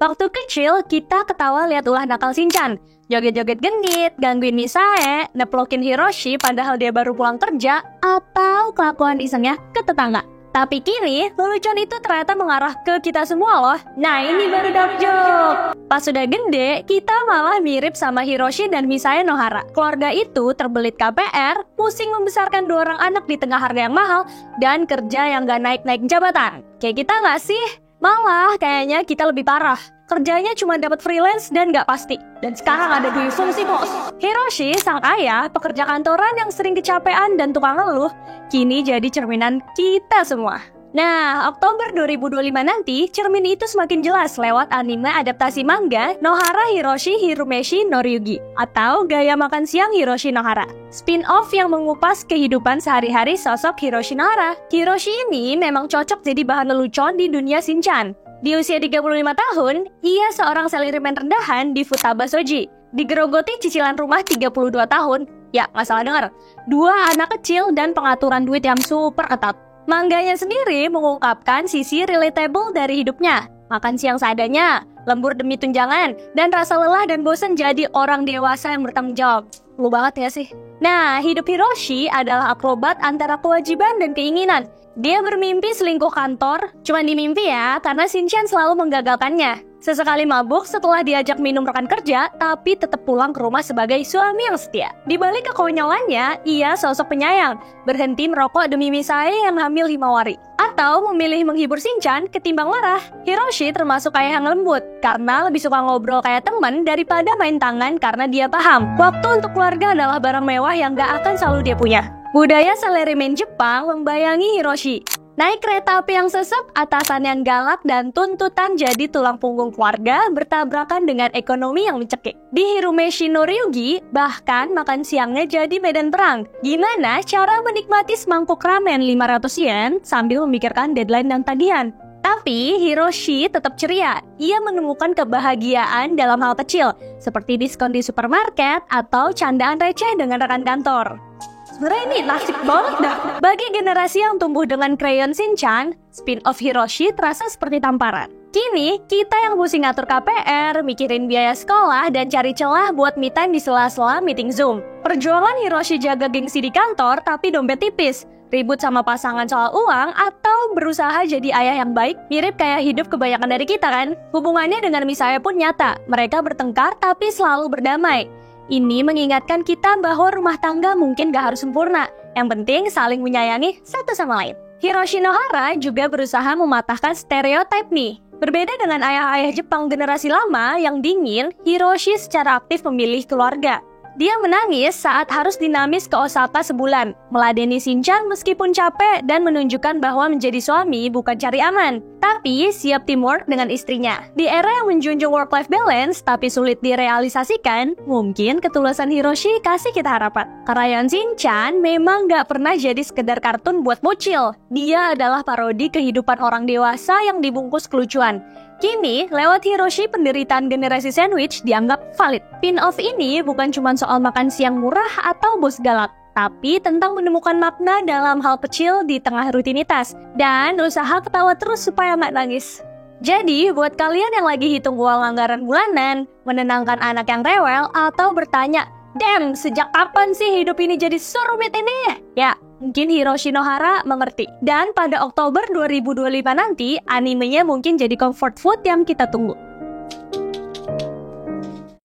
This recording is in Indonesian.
Waktu kecil, kita ketawa lihat ulah nakal Shinchan. Joget-joget genit, gangguin Misae, neplokin Hiroshi padahal dia baru pulang kerja, atau kelakuan isengnya ke tetangga. Tapi kini, lelucon itu ternyata mengarah ke kita semua loh. Nah, ini baru dark joke. Pas sudah gede, kita malah mirip sama Hiroshi dan Misae Nohara. Keluarga itu terbelit KPR, pusing membesarkan 2 orang anak di tengah harga yang mahal, dan kerja yang gak naik-naik jabatan. Kayak kita gak sih? Malah kayaknya kita lebih parah. Kerjanya cuma dapat freelance dan gak pasti. Dan sekarang ada 2 fungsi bos. Hiroshi, sang ayah, pekerja kantoran yang sering kecapean dan tukang ngeluh, kini jadi cerminan kita semua. Nah, Oktober 2025 nanti, cermin itu semakin jelas lewat anime adaptasi manga Nohara Hiroshi Hirumeshi no Ryugi atau Gaya Makan Siang Hiroshi Nohara. Spin-off yang mengupas kehidupan sehari-hari sosok Hiroshi Nohara. Hiroshi ini memang cocok jadi bahan lelucon di dunia Shinchan. Di usia 35 tahun, ia seorang salaryman rendahan di Futaba Soji. Digerogoti cicilan rumah 32 tahun, ya nggak salah dengar, 2 anak kecil dan pengaturan duit yang super ketat. Mangganya sendiri mengungkapkan sisi relatable dari hidupnya. Makan siang seadanya, lembur demi tunjangan, dan rasa lelah dan bosan jadi orang dewasa yang bertanggung jawab. Lu banget ya sih. Nah, hidup Hiroshi adalah akrobat antara kewajiban dan keinginan. Dia bermimpi selingkuh kantor, cuma di mimpi ya, karena Shinchan selalu menggagalkannya. Sesekali mabuk setelah diajak minum rekan kerja, tapi tetap pulang ke rumah sebagai suami yang setia. Di balik kekonyolannya, ia sosok penyayang, berhenti merokok demi Misae yang hamil himawari. Atau memilih menghibur Shinchan ketimbang marah. Hiroshi termasuk ayah yang lembut, karena lebih suka ngobrol kayak teman daripada main tangan karena dia paham. Waktu untuk keluarga adalah barang mewah yang gak akan selalu dia punya. Budaya salaryman Jepang membayangi Hiroshi. Naik kereta api yang sesep, atasan yang galak, dan tuntutan jadi tulang punggung keluarga bertabrakan dengan ekonomi yang mencekik. Di Hirumeshi no Ryugi, bahkan makan siangnya jadi medan perang. Gimana cara menikmati semangkuk ramen 500 yen sambil memikirkan deadline dan tagihan? Tapi Hiroshi tetap ceria. Ia menemukan kebahagiaan dalam hal kecil, seperti diskon di supermarket atau candaan receh dengan rekan kantor. Sebenarnya ini nasib banget dah. Bagi generasi yang tumbuh dengan Crayon Shinchan, spin-off Hiroshi terasa seperti tamparan. Kini, kita yang pusing ngatur KPR, mikirin biaya sekolah, dan cari celah buat me time di sela-sela meeting Zoom. Perjuangan Hiroshi jaga gengsi di kantor, tapi dompet tipis. Ribut sama pasangan soal uang, atau berusaha jadi ayah yang baik, mirip kayak hidup kebanyakan dari kita kan? Hubungannya dengan Misae pun nyata. Mereka bertengkar, tapi selalu berdamai. Ini mengingatkan kita bahwa rumah tangga mungkin gak harus sempurna. Yang penting saling menyayangi satu sama lain. Hiroshi Nohara juga berusaha mematahkan stereotip nih. Berbeda dengan ayah-ayah Jepang generasi lama yang dingin, Hiroshi secara aktif memilih keluarga. Dia menangis saat harus dinamis ke Osaka sebulan, meladeni Shinchan meskipun capek dan menunjukkan bahwa menjadi suami bukan cari aman, tapi siap teamwork dengan istrinya. Di era yang menjunjung work-life balance tapi sulit direalisasikan, mungkin ketulusan Hiroshi kasih kita harapan. Crayon Shinchan memang gak pernah jadi sekedar kartun buat bocil. Dia adalah parodi kehidupan orang dewasa yang dibungkus kelucuan. Kini, lewat Hiroshi penderitaan generasi sandwich dianggap valid. Spin-off ini bukan cuma soal makan siang murah atau bos galak, tapi tentang menemukan makna dalam hal kecil di tengah rutinitas, dan usaha ketawa terus supaya nggak nangis. Jadi, buat kalian yang lagi hitung uang anggaran bulanan, menenangkan anak yang rewel, atau bertanya, "Damn, sejak kapan sih hidup ini jadi serumit ini?" Ya, mungkin Hiroshi Nohara mengerti. Dan pada Oktober 2025 nanti, animenya mungkin jadi comfort food yang kita tunggu.